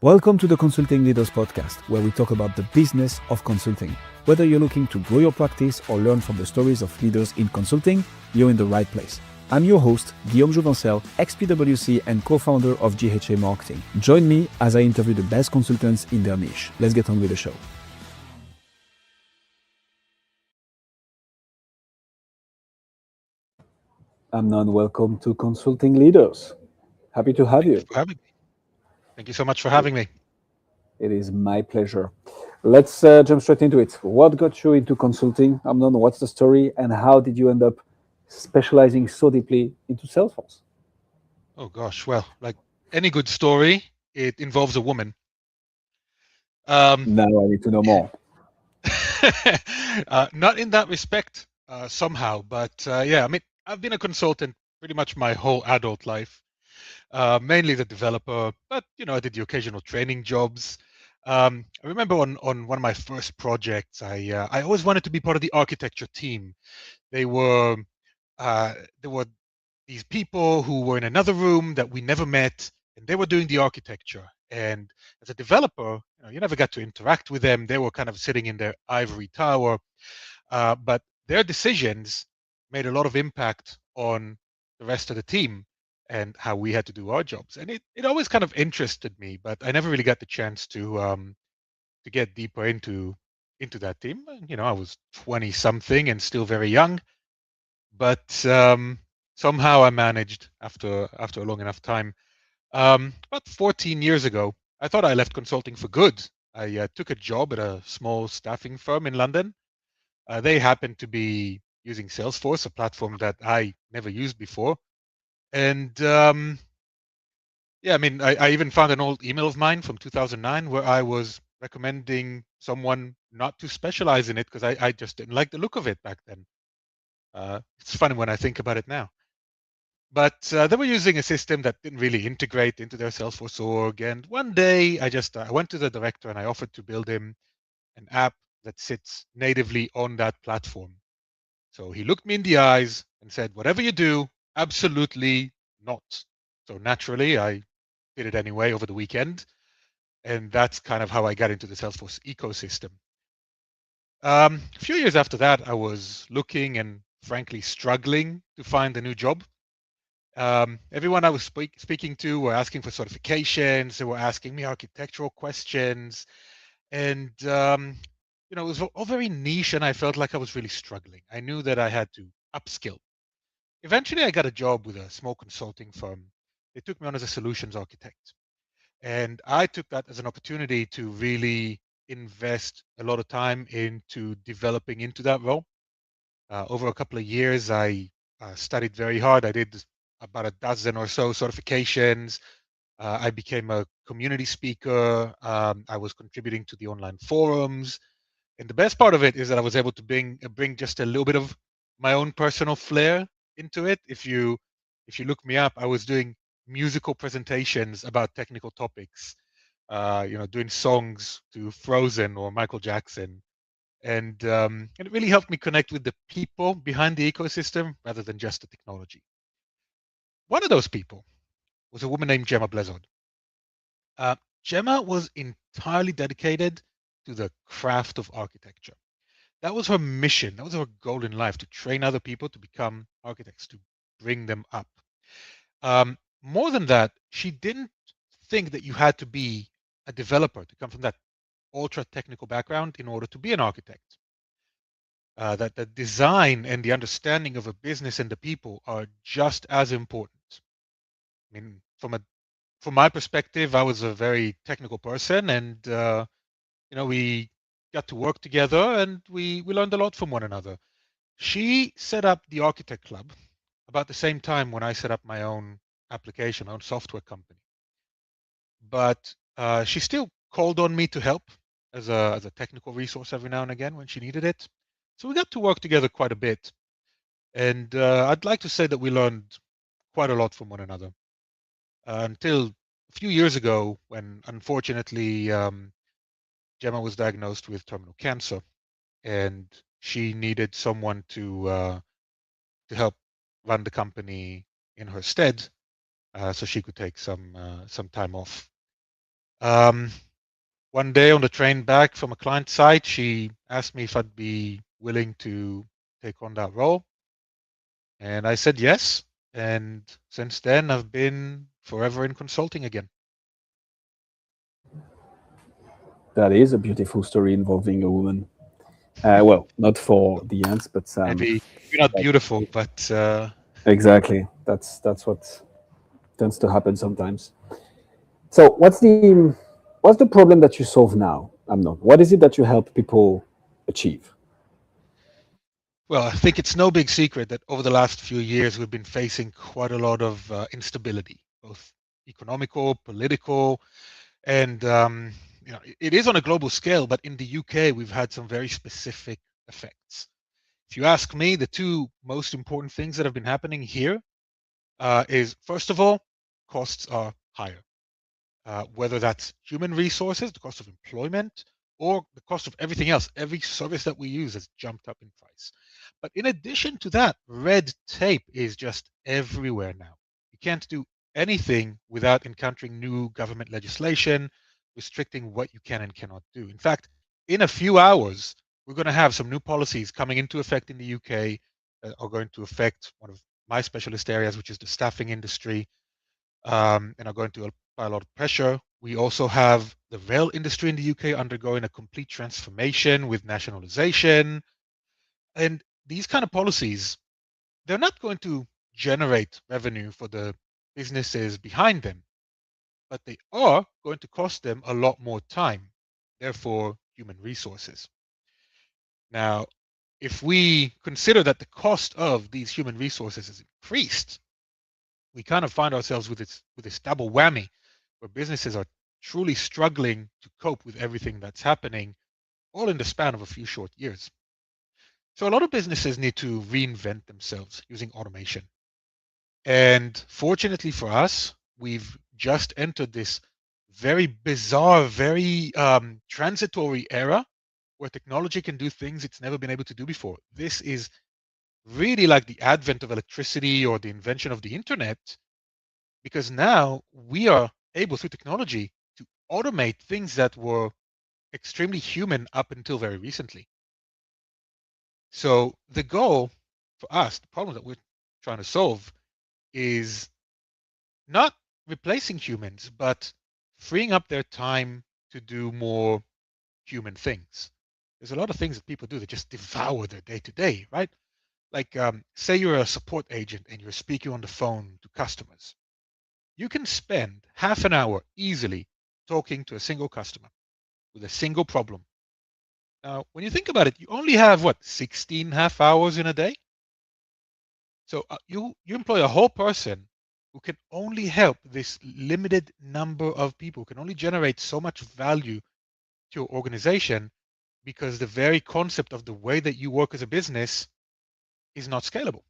Welcome to the Consulting Leaders Podcast, where we talk about the business of consulting. Whether you're looking to grow your practice or learn from the stories of leaders in consulting, you're in the right place. I'm your host, Guillaume Jouvencel, ex-PwC and co-founder of GHA Marketing. Join me as I interview the best consultants in their niche. Let's get on with the show. Amnon, welcome to Consulting Leaders. Happy to have Thank you you. for having me. Thank you so much for having me. It is my pleasure. Let's jump straight into it. What got you into consulting, Amnon? What's the story, and how did you end up specializing so deeply into Salesforce? Oh gosh, well, like any good story, it involves a woman. Um, Now I need to know more. not in that respect, somehow, but yeah, I mean, I've been a consultant pretty much my whole adult life, mainly the developer, but I did the occasional training jobs. I remember on one of my first projects, I always wanted to be part of the architecture team. They were uh, there were these people who were in another room that we never met, and they were doing the architecture. And as a developer, you never got to interact with them. They were kind of sitting in their ivory tower, but their decisions made a lot of impact on the rest of the team and how we had to do our jobs. And it always kind of interested me, but I never really got the chance to get deeper into that team. I was 20 something and still very young, but somehow I managed after a long enough time. About 14 years ago, I thought I left consulting for good. I took a job at a small staffing firm in London. They happened to be using Salesforce, a platform that I never used before. And yeah, I mean, I even found an old email of mine from 2009 where I was recommending someone not to specialize in it because I just didn't like the look of it back then. It's funny when I think about it now. But they were using a system that didn't really integrate into their Salesforce org. And one day I went to the director and I offered to build him an app that sits natively on that platform. So he looked me in the eyes and said, whatever you do, absolutely not. So naturally, I did it anyway over the weekend. And that's kind of how I got into the Salesforce ecosystem. A few years after that, I was looking and frankly struggling to find a new job. Everyone I was speaking to were asking for certifications. They were asking me architectural questions, and it was all very niche, and I felt like I was really struggling. I knew that I had to upskill. Eventually, I got a job with a small consulting firm. They took me on as a solutions architect, and I took that as an opportunity to really invest a lot of time into developing into that role. Over a couple of years, I studied very hard. I did about a dozen or so certifications. I became a community speaker. I was contributing to the online forums. And the best part of it is that I was able to bring just a little bit of my own personal flair into it. If you look me up, I was doing musical presentations about technical topics. Doing songs to Frozen or Michael Jackson, and it really helped me connect with the people behind the ecosystem rather than just the technology. One of those people was a woman named Gemma Blezod. Uh, Gemma was entirely dedicated to the craft of architecture. That was her mission. That was her goal in life, to train other people to become architects, to bring them up. More than that, she didn't think that you had to be a developer to come from that ultra technical background in order to be an architect. That the design and the understanding of a business and the people are just as important. I mean, from my perspective, I was a very technical person, and we got to work together, and we learned a lot from one another. She set up the Architect Club about the same time when I set up my own application, my own software company. But she still called on me to help as a technical resource every now and again when she needed it. So we got to work together quite a bit. And I'd like to say that we learned quite a lot from one another until a few years ago when, unfortunately, Gemma was diagnosed with terminal cancer, and she needed someone to help run the company in her stead, so she could take some time off. Um, One day on the train back from a client site, she asked me if I'd be willing to take on that role. And I said yes. And since then, I've been forever in consulting again. That is a beautiful story involving a woman. Well, not for the ends, but Maybe not beautiful, but exactly. That's what tends to happen sometimes. So, what's the problem that you solve now, Amnon? What is it that you help people achieve? well, I think it's no big secret that over the last few years, we've been facing quite a lot of instability, both economical, political, and it is on a global scale. But in the UK, we've had some very specific effects. If you ask me, the two most important things that have been happening here is first of all, costs are higher. Whether that's human resources, the cost of employment, or the cost of everything else. Every service that we use has jumped up in price. But in addition to that, red tape is just everywhere now. You can't do anything without encountering new government legislation restricting what you can and cannot do. In fact, in a few hours, we're going to have some new policies coming into effect in the UK that are going to affect one of my specialist areas, which is the staffing industry, and are going to apply a lot of pressure. We also have the rail industry in the UK undergoing a complete transformation with nationalization. And these kind of policies, they're not going to generate revenue for the businesses behind them, but they are going to cost them a lot more time, therefore, human resources. Now, if we consider that the cost of these human resources is increased, we kind of find ourselves with this double whammy where businesses are truly struggling to cope with everything that's happening all in the span of a few short years. So a lot of businesses need to reinvent themselves using automation. And fortunately for us, we've just entered this very bizarre, very transitory era where technology can do things it's never been able to do before. This is really like the advent of electricity or the invention of the internet, because now we are able through technology to automate things that were extremely human up until very recently. So the goal for us, the problem that we're trying to solve, is not replacing humans, but freeing up their time to do more human things. There's a lot of things that people do that just devour their day to day, right? Like, say you're a support agent and you're speaking on the phone to customers. You can spend half an hour easily talking to a single customer with a single problem. Now, when you think about it, you only have what, 16 half hours in a day? So you employ a whole person who can only help this limited number of people, can only generate so much value to your organization because the very concept of the way that you work as a business is not scalable.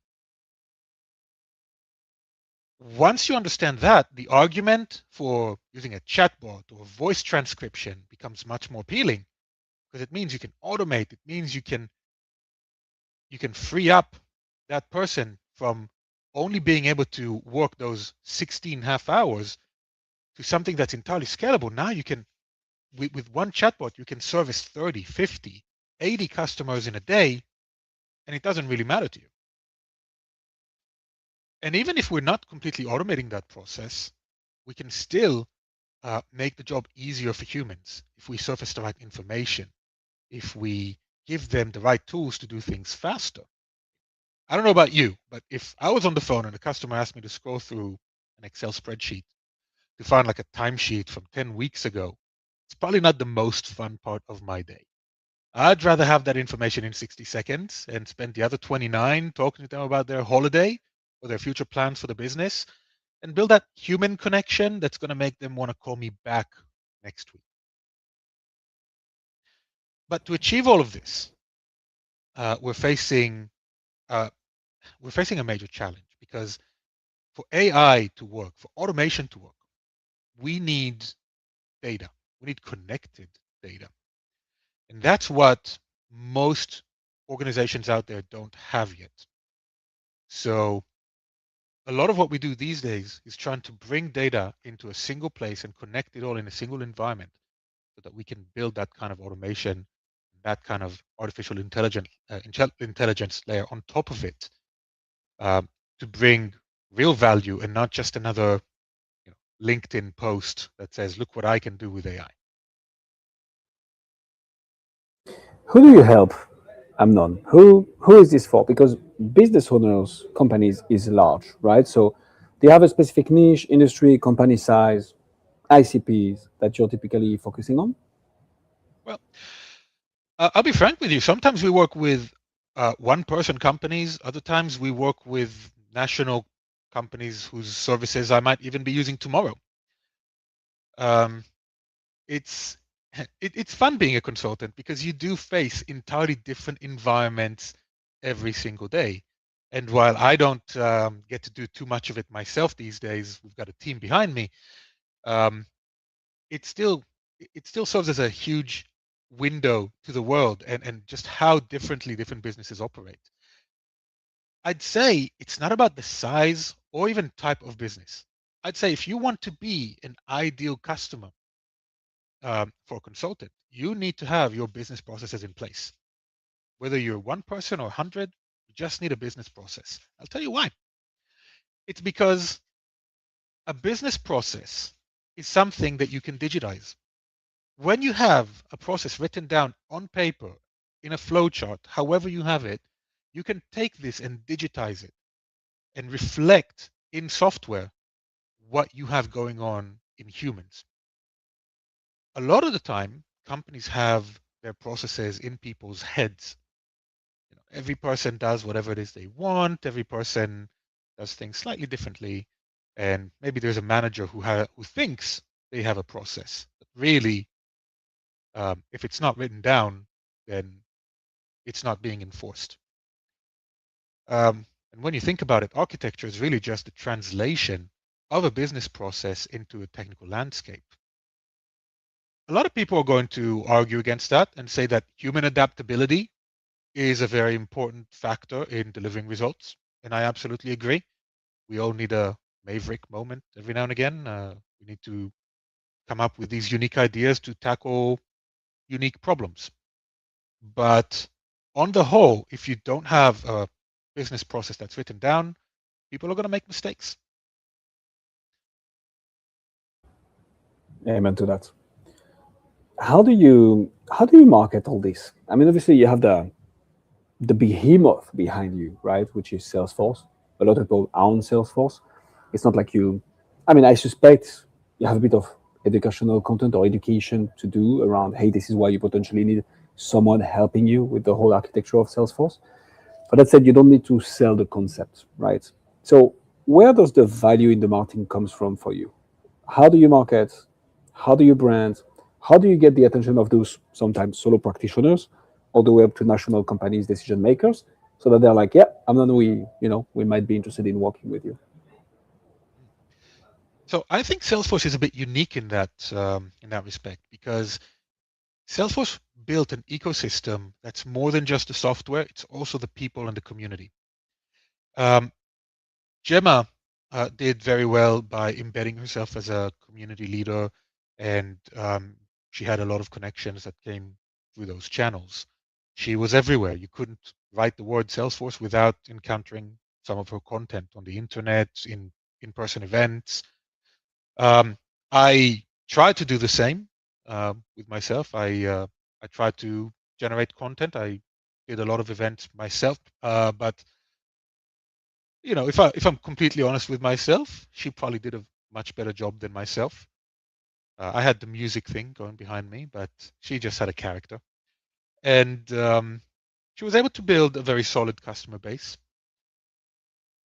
Once you understand that, the argument for using a chatbot or voice transcription becomes much more appealing because it means you can automate. It means you can free up that person from only being able to work those 16 half hours to something that's entirely scalable. Now you can, with one chatbot, you can service 30, 50, 80 customers in a day, and it doesn't really matter to you. And even if we're not completely automating that process, we can still make the job easier for humans if we surface the right information, if we give them the right tools to do things faster. I don't know about you, but if I was on the phone and a customer asked me to scroll through an Excel spreadsheet to find like a timesheet from 10 weeks ago, it's probably not the most fun part of my day. I'd rather have that information in 60 seconds and spend the other 29 talking to them about their holiday or their future plans for the business and build that human connection that's going to make them want to call me back next week. But to achieve all of this, uh, we're facing uh, we're facing a major challenge because for AI to work, for automation to work, we need data. We need connected data. And that's what most organizations out there don't have yet. So a lot of what we do these days is trying to bring data into a single place and connect it all in a single environment so that we can build that kind of automation, that kind of artificial intelligence layer on top of it, um, to bring real value and not just another LinkedIn post that says, look what I can do with AI. Who do you help, Amnon? Who is this for? Because business owners, companies is large, right? So they have a specific niche, industry, company size, ICPs that you're typically focusing on. Well, I'll be frank with you. Sometimes we work with one-person companies. Other times we work with national companies whose services I might even be using tomorrow. Um, it's it's fun being a consultant because you do face entirely different environments every single day. And while I don't get to do too much of it myself these days, we've got a team behind me. Um, it still it still serves as a huge window to the world and just how differently different businesses operate. I'd say it's not about the size or even type of business. I'd say if you want to be an ideal customer for a consultant, you need to have your business processes in place. Whether you're one person or 100, you just need a business process. I'll tell you why. It's because a business process is something that you can digitize. When you have a process written down on paper in a flowchart, however you have it, you can take this and digitize it and reflect in software what you have going on in humans. A lot of the time, companies have their processes in people's heads. Every person does whatever it is they want. Every person does things slightly differently, and maybe there's a manager who thinks they have a process, but really, if it's not written down, then it's not being enforced. And when you think about it, architecture is really just a translation of a business process into a technical landscape. A lot of people are going to argue against that and say that human adaptability is a very important factor in delivering results. And I absolutely agree. We all need a maverick moment every now and again. We need to come up with these unique ideas to tackle unique problems. But on the whole, if you don't have a business process that's written down, people are going to make mistakes. Amen to that. How do you market all this? I mean, obviously you have the behemoth behind you, right? Which is Salesforce. A lot of people own Salesforce. It's not like you. I mean, I suspect you have a bit of educational content or education to do around. Hey, this is why you potentially need someone helping you with the whole architecture of Salesforce. But that said, you don't need to sell the concept, right? So where does the value in the marketing comes from for you? How do you market? How do you brand? How do you get the attention of those sometimes solo practitioners all the way up to national companies, decision makers, so that they're like, yeah, I'm not we might be interested in working with you. So I think Salesforce is a bit unique in that respect because Salesforce built an ecosystem that's more than just the software; it's also the people and the community. Um, Gemma did very well by embedding herself as a community leader, and she had a lot of connections that came through those channels. She was everywhere. You couldn't write the word Salesforce without encountering some of her content on the internet, in in-person events. Um, I tried to do the same with myself. I tried to generate content. I did a lot of events myself, but if I'm completely honest with myself, she probably did a much better job than myself. I had the music thing going behind me, but she just had a character, and she was able to build a very solid customer base.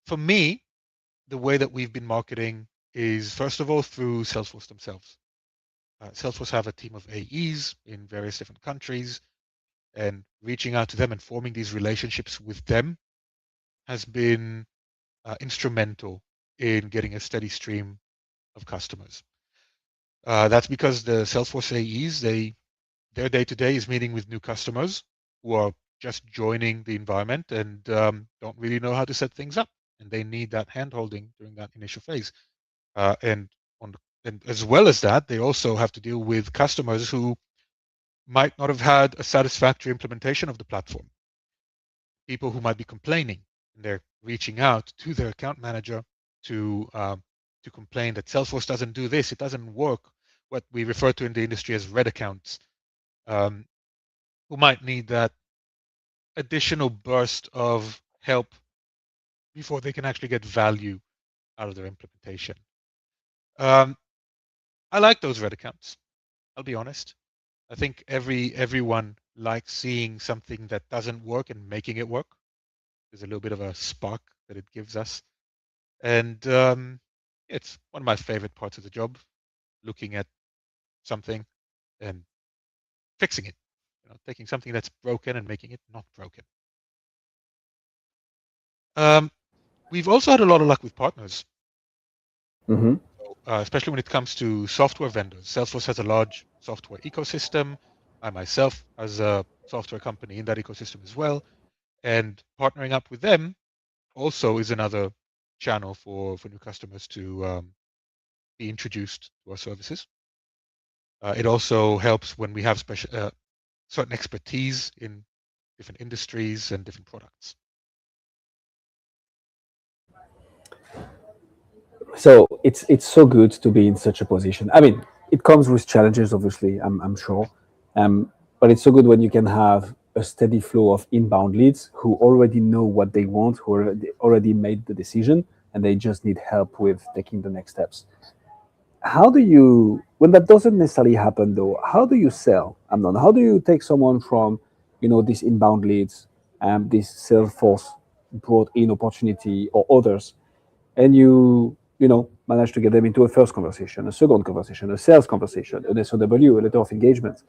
For me, the way that we've been marketing is first of all through Salesforce themselves. Salesforce have a team of AEs in various different countries, and reaching out to them and forming these relationships with them has been instrumental in getting a steady stream of customers. That's because the Salesforce AEs, their day to day is meeting with new customers who are just joining the environment and don't really know how to set things up. and they need that hand-holding during that initial phase. And on and as well as that, they also have to deal with customers who might not have had a satisfactory implementation of the platform. People who might be complaining, and they're reaching out to their account manager to complain that Salesforce doesn't do this, it doesn't work. What we refer to in the industry as red accounts, um, who might need that additional burst of help before they can actually get value out of their implementation. Um, I like those red accounts. I'll be honest. I think everyone likes seeing something that doesn't work and making it work. There's a little bit of a spark that it gives us, and it's one of my favorite parts of the job, looking at something and fixing it. Taking something that's broken and making it not broken. Um, we've also had a lot of luck with partners. Mm-hmm. Especially when it comes to software vendors. Salesforce has a large software ecosystem. I myself has a software company in that ecosystem as well. And partnering up with them also is another channel for new customers to be introduced to our services. It also helps when we have certain expertise in different industries and different products. So it's so good to be in such a position. I mean, it comes with challenges, obviously. I'm sure, but it's so good when you can have a steady flow of inbound leads who already know what they want, who already made the decision, and they just need help with taking the next steps. How do you, when that doesn't necessarily happen though, how do you sell, Amnon? How do you take someone from, these inbound leads, this Salesforce brought in opportunity or others, and you manage to get them into a first conversation, a second conversation, a sales conversation, an SOW, a letter of engagement?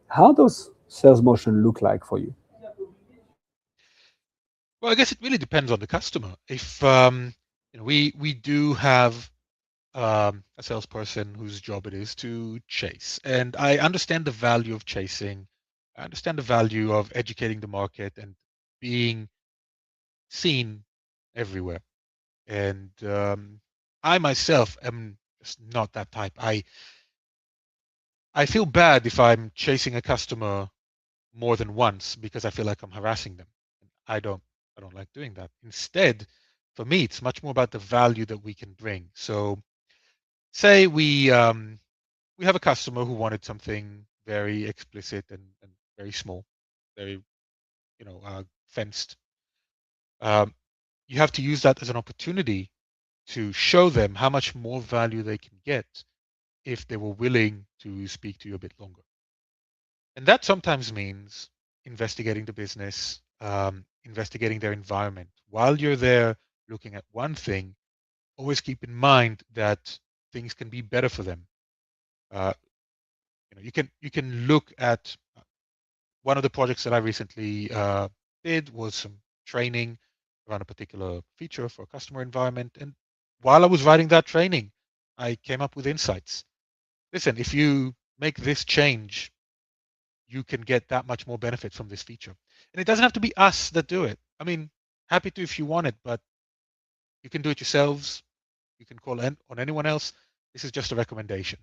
How does sales motion look like for you? Well, I guess it really depends on the customer. If we do have a salesperson whose job it is to chase, and I understand the value of chasing. I understand the value of educating the market and being seen everywhere. And I myself am just not that type. I feel bad if I'm chasing a customer more than once because I feel like I'm harassing them. I don't I don't like doing that. Instead, for me, it's much more about the value that we can bring. So say we have a customer who wanted something very explicit and very small, very fenced. Um, you have to use that as an opportunity to show them how much more value they can get if they were willing to speak to you a bit longer. And that sometimes means investigating the business, investigating their environment. While you're there looking at one thing, always keep in mind that things can be better for them. Uh, you can look at one of the projects that I recently did was some training around a particular feature for a customer environment. And while I was writing that training, I came up with insights. Listen, if you make this change, you can get that much more benefit from this feature. And it doesn't have to be us that do it. I mean, happy to if you want it, but you can do it yourselves. You can call on anyone else. This is just a recommendation.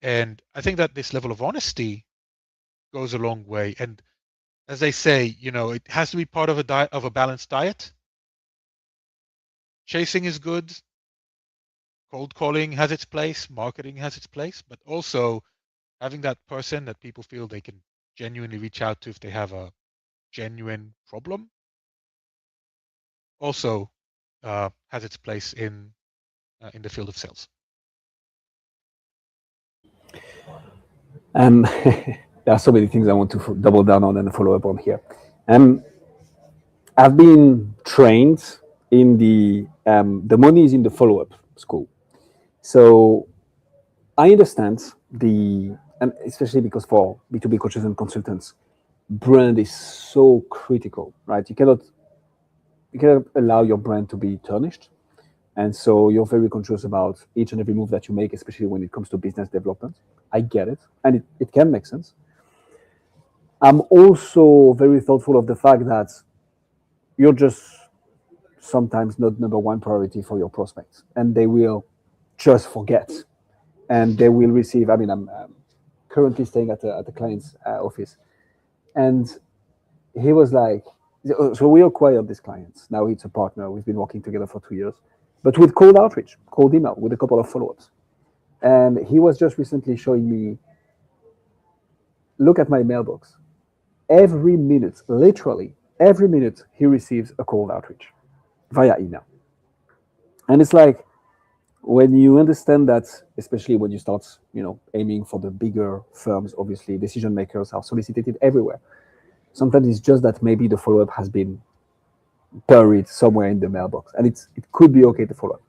And I think that this level of honesty goes a long way. And as they say, it has to be part of a balanced diet. Chasing is good. Cold calling has its place. Marketing has its place, but also having that person that people feel they can genuinely reach out to if they have a genuine problem also has its place in the field of sales. There are so many things I want to double down on and follow up on here. I've been trained in the money is in the follow up school, so I understand and especially because for B2B coaches and consultants, brand is so critical, right? You cannot allow your brand to be tarnished. And so you're very conscious about each and every move that you make, especially when it comes to business development. I get it. And it can make sense. I'm also very thoughtful of the fact that you're just sometimes not number one priority for your prospects, and they will just forget, and they will receive. I mean, I'm currently staying at the client's office, and he was like, so we acquired this client. Now it's a partner. We've been working together for 2 years, but with cold outreach, cold email, with a couple of follow-ups. And he was just recently showing me, look at my mailbox. Every minute, literally every minute, he receives a cold outreach via email. And it's like, when you understand that, especially when you start, aiming for the bigger firms, obviously decision makers are solicited everywhere. Sometimes it's just that maybe the follow-up has been buried somewhere in the mailbox, and it could be okay to follow up.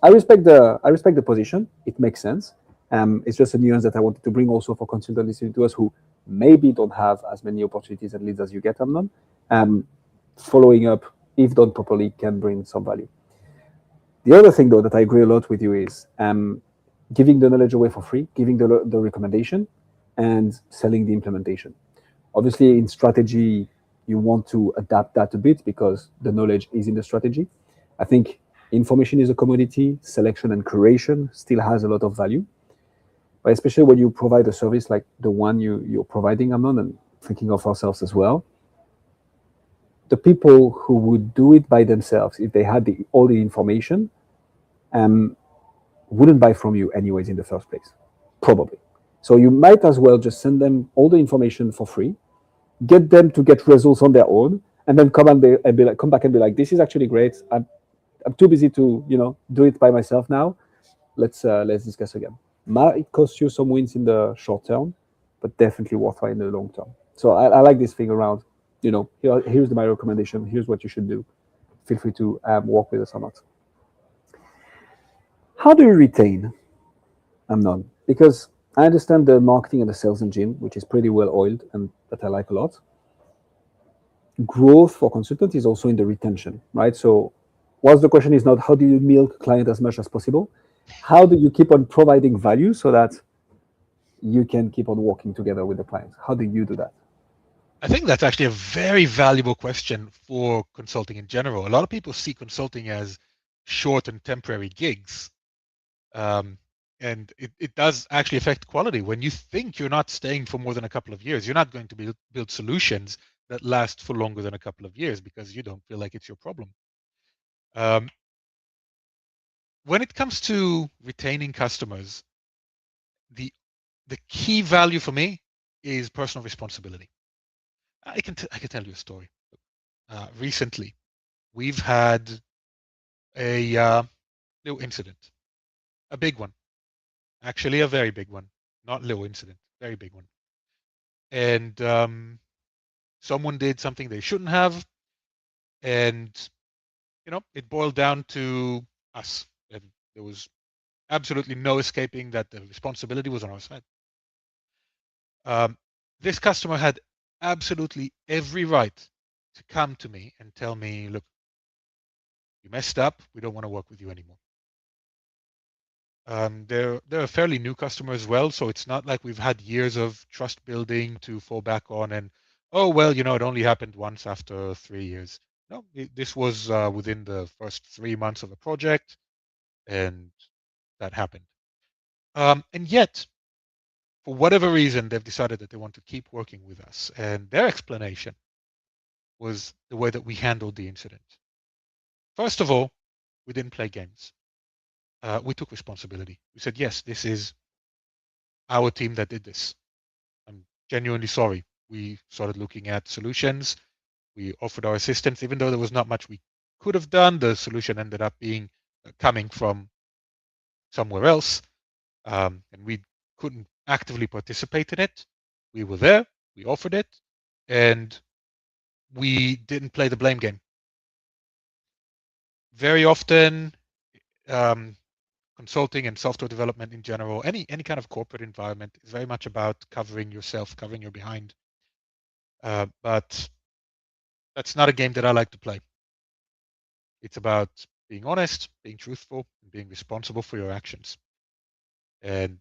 I respect the position. It makes sense. It's just a nuance that I wanted to bring also for consultants listening to us who maybe don't have as many opportunities and leads as you get, Amnon. Following up, if done properly, can bring some value. The other thing, though, that I agree a lot with you is giving the knowledge away for free, giving the recommendation, and selling the implementation. Obviously, in strategy, you want to adapt that a bit because the knowledge is in the strategy. I think information is a commodity, selection and curation still has a lot of value. But especially when you provide a service like the one you're providing, Amnon, and thinking of ourselves as well, the people who would do it by themselves, if they had all the information, wouldn't buy from you anyways in the first place, probably. So you might as well just send them all the information for free, get them to get results on their own, and then come back and be like, this is actually great. I'm too busy to do it by myself now. Let's discuss again. Might cost you some wins in the short term, but definitely worthwhile in the long term. So I like this thing around. Here's my recommendation. Here's what you should do. Feel free to work with us or not. How do you retain Amnon? Because I understand the marketing and the sales engine, which is pretty well oiled and that I like a lot. Growth for consultants is also in the retention, right? So whilst the question is not how do you milk client as much as possible, how do you keep on providing value so that you can keep on working together with the client? How do you do that? I think that's actually a very valuable question for consulting in general. A lot of people see consulting as short and temporary gigs. And it does actually affect quality. When you think you're not staying for more than a couple of years, you're not going to build solutions that last for longer than a couple of years because you don't feel like it's your problem. When it comes to retaining customers, the key value for me is personal responsibility. I can tell you a story. Recently, we've had a little incident, a big one, actually a very big one, not little incident, very big one. And someone did something they shouldn't have, and it boiled down to us. And there was absolutely no escaping that the responsibility was on our side. This customer had absolutely every right to come to me and tell me, look, you messed up. We don't want to work with you anymore. They're a fairly new customer as well, so it's not like we've had years of trust building to fall back on and, oh, well, it only happened once after 3 years. No, this was within the first 3 months of a project, and that happened. And yet, for whatever reason, they've decided that they want to keep working with us. And their explanation was the way that we handled the incident. First of all, we didn't play games. We took responsibility. We said, yes, this is our team that did this. I'm genuinely sorry. We started looking at solutions. We offered our assistance, even though there was not much we could have done. The solution ended up being coming from somewhere else, and we couldn't actively participate in it. We were there, we offered it, and we didn't play the blame game. Very often, consulting and software development in general, any kind of corporate environment is very much about covering yourself, covering your behind. But that's not a game that I like to play. It's about being honest, being truthful, and being responsible for your actions. And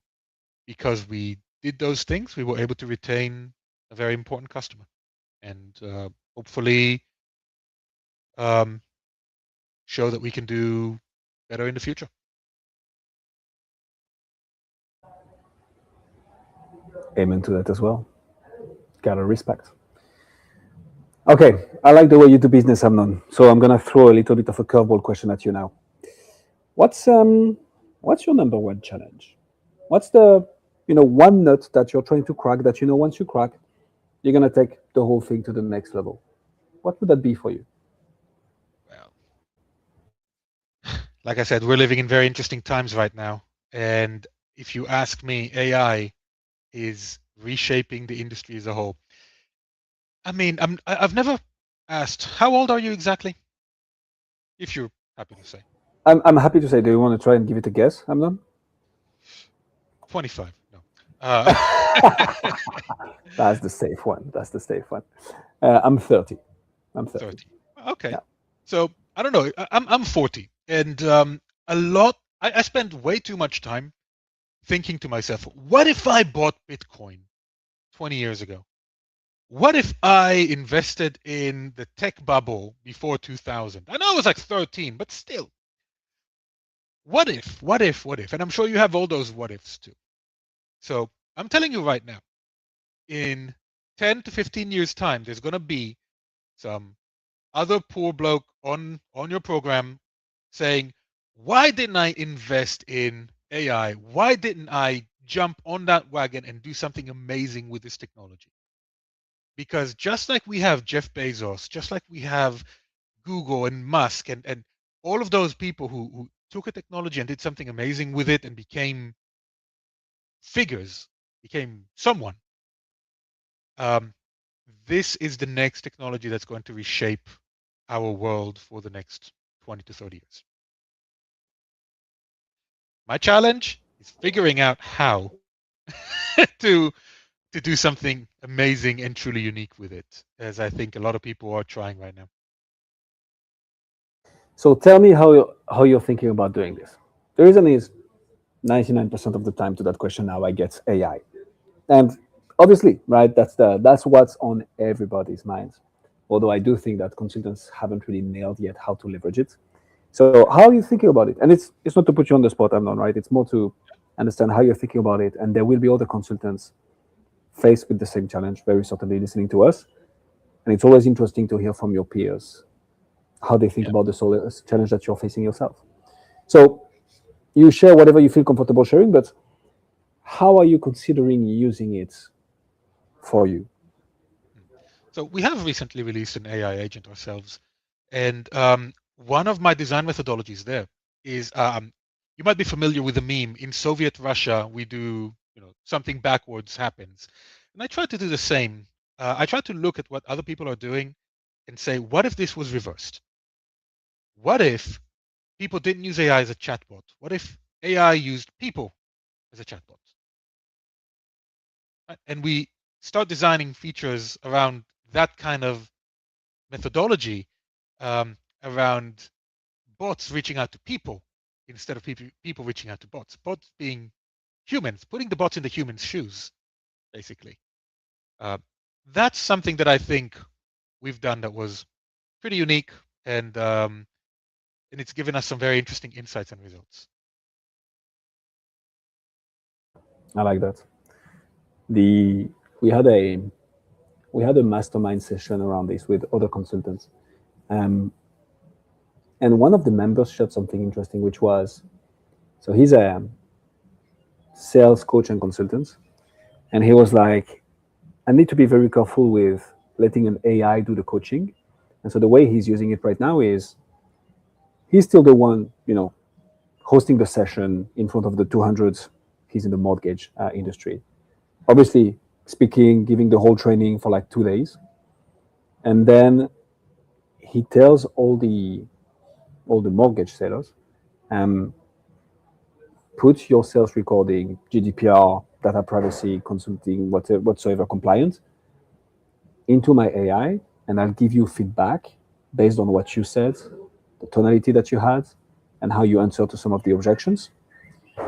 because we did those things, we were able to retain a very important customer. And hopefully, show that we can do better in the future. Amen to that as well. Gotta respect. Okay, I like the way you do business, Amnon. So I'm gonna throw a little bit of a curveball question at you now. What's your number one challenge? What's the one nut that you're trying to crack that once you crack, you're gonna take the whole thing to the next level? What would that be for you? Well, like I said, we're living in very interesting times right now. And if you ask me, AI is reshaping the industry as a whole. I mean, I've never asked, how old are you exactly? If you're happy to say. I'm happy to say. Do you want to try and give it a guess, Amnon? 25. No. That's the safe one. I'm 30. I'm 30. 30. Okay. Yeah. So I don't know. I'm 40, and I spend way too much time thinking to myself, what if I bought Bitcoin 20 years ago? What if I invested in the tech bubble before 2000? I know I was like 13, but still. What if? And I'm sure you have all those what ifs too. So I'm telling you right now, in 10 to 15 years time, there's going to be some other poor bloke on your program saying, why didn't I invest in AI? Why didn't I jump on that wagon and do something amazing with this technology? Because just like we have Jeff Bezos, just like we have Google and Musk and all of those people who took a technology and did something amazing with it and became figures, became someone. This is the next technology that's going to reshape our world for the next 20 to 30 years. My challenge is figuring out how to do something amazing and truly unique with it, as I think a lot of people are trying right now. So tell me how you're thinking about doing this. The reason is 99% of the time to that question now I get AI. And obviously, right, that's what's on everybody's minds. Although I do think that consultants haven't really nailed yet how to leverage it. So how are you thinking about it? And it's not to put you on the spot, Amnon, right? It's more to understand how you're thinking about it. And there will be other consultants faced with the same challenge, very certainly listening to us. And it's always interesting to hear from your peers how they think about the challenge that you're facing yourself. So you share whatever you feel comfortable sharing, but how are you considering using it for you? So we have recently released an AI agent ourselves. And one of my design methodologies there is, you might be familiar with the meme, in Soviet Russia, we do something backwards happens. And I try to do the same. I try to look at what other people are doing and say, what if this was reversed? What if people didn't use AI as a chatbot? What if AI used people as a chatbot? And we start designing features around that kind of methodology, around bots reaching out to people instead of people reaching out to bots. Bots being humans, putting the bots in the humans' shoes, basically. That's something that I think we've done that was pretty unique, and it's given us some very interesting insights and results. I like that. We had a mastermind session around this with other consultants, and one of the members shared something interesting, which was, so he's a sales coach and consultant, and he was like, I need to be very careful with letting an AI do the coaching. And so the way he's using it right now is he's still the one, hosting the session in front of the 200s. He's in the mortgage industry. Obviously, speaking, giving the whole training for like 2 days. And then he tells all the mortgage sellers, put your sales recording, GDPR, data privacy, consulting, whatsoever compliant into my AI, and I'll give you feedback based on what you said, the tonality that you had, and how you answer to some of the objections.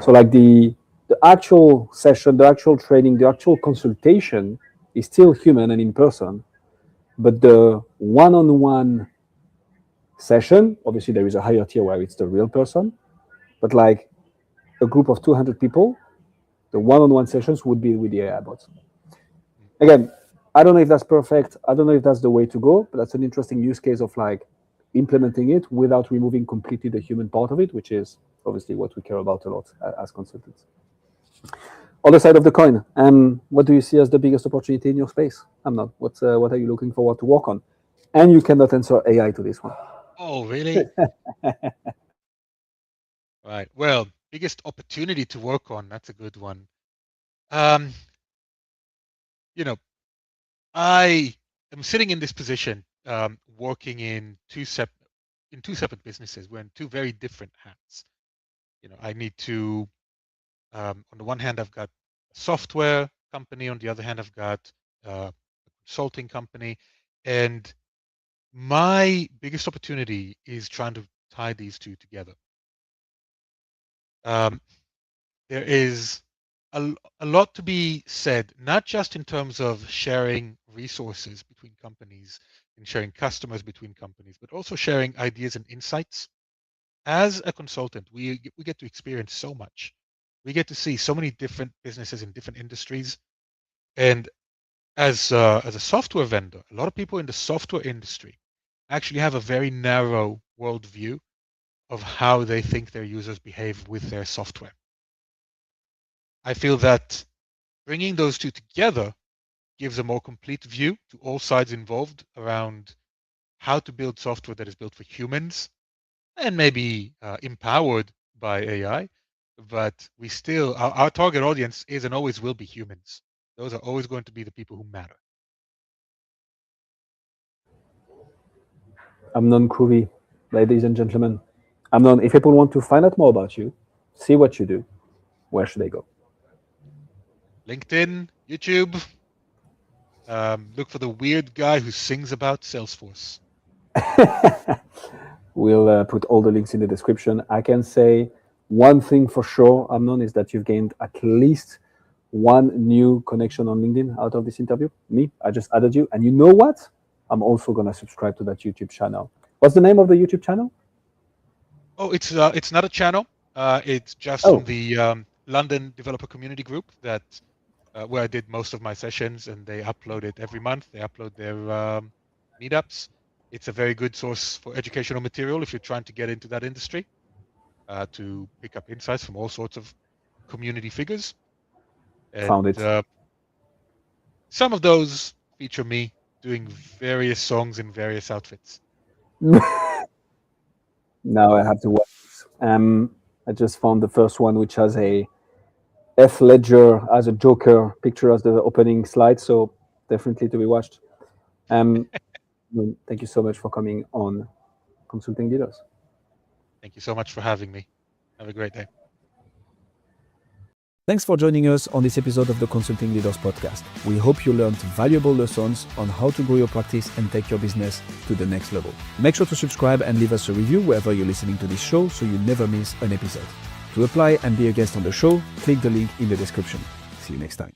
So like the actual session, the actual training, the actual consultation is still human and in person, but the one-on-one session. Obviously, there is a higher tier where it's the real person, but like a group of 200 people, the one-on-one sessions would be with the AI bots. Again, I don't know if that's perfect. I don't know if that's the way to go, but that's an interesting use case of like implementing it without removing completely the human part of it, which is obviously what we care about a lot as consultants. Other side of the coin, what do you see as the biggest opportunity in your space? Amnon, what are you looking forward to work on? And you cannot answer AI to this one. Oh, really? Right. Well, biggest opportunity to work on. That's a good one. You know, I am sitting in this position, working in two separate businesses. We're in two very different hats. I need to, on the one hand, I've got a software company. On the other hand, I've got a consulting company. And my biggest opportunity is trying to tie these two together. There is a lot to be said, not just in terms of sharing resources between companies and sharing customers between companies, but also sharing ideas and insights. As a consultant, we get to experience so much. We get to see so many different businesses in different industries. And as a software vendor, a lot of people in the software industry actually have a very narrow worldview of how they think their users behave with their software. I feel that bringing those two together gives a more complete view to all sides involved around how to build software that is built for humans and maybe empowered by AI. But we still, our target audience is and always will be humans. Those are always going to be the people who matter. Amnon Kruvi, ladies and gentlemen. Amnon, if people want to find out more about you, see what you do, where should they go? LinkedIn, YouTube. Look for the weird guy who sings about Salesforce. We'll put all the links in the description. I can say one thing for sure, Amnon, is that you've gained at least one new connection on LinkedIn out of this interview. Me, I just added you. And you know what? I'm also going to subscribe to that YouTube channel. What's the name of the YouTube channel? Oh, it's not a channel. It's just from the London developer community group that where I did most of my sessions, and they upload it every month. They upload their meetups. It's a very good source for educational material if you're trying to get into that industry, to pick up insights from all sorts of community figures. And, Found it. Some of those feature me doing various songs in various outfits. Now I have to watch this. I just found the first one, which has a F Ledger as a Joker picture as the opening slide, so definitely to be watched. Thank you so much for coming on Consulting Leaders. Thank you so much for having me. Have a great day. Thanks for joining us on this episode of the Consulting Leaders Podcast. We hope you learned valuable lessons on how to grow your practice and take your business to the next level. Make sure to subscribe and leave us a review wherever you're listening to this show so you never miss an episode. To apply and be a guest on the show, click the link in the description. See you next time.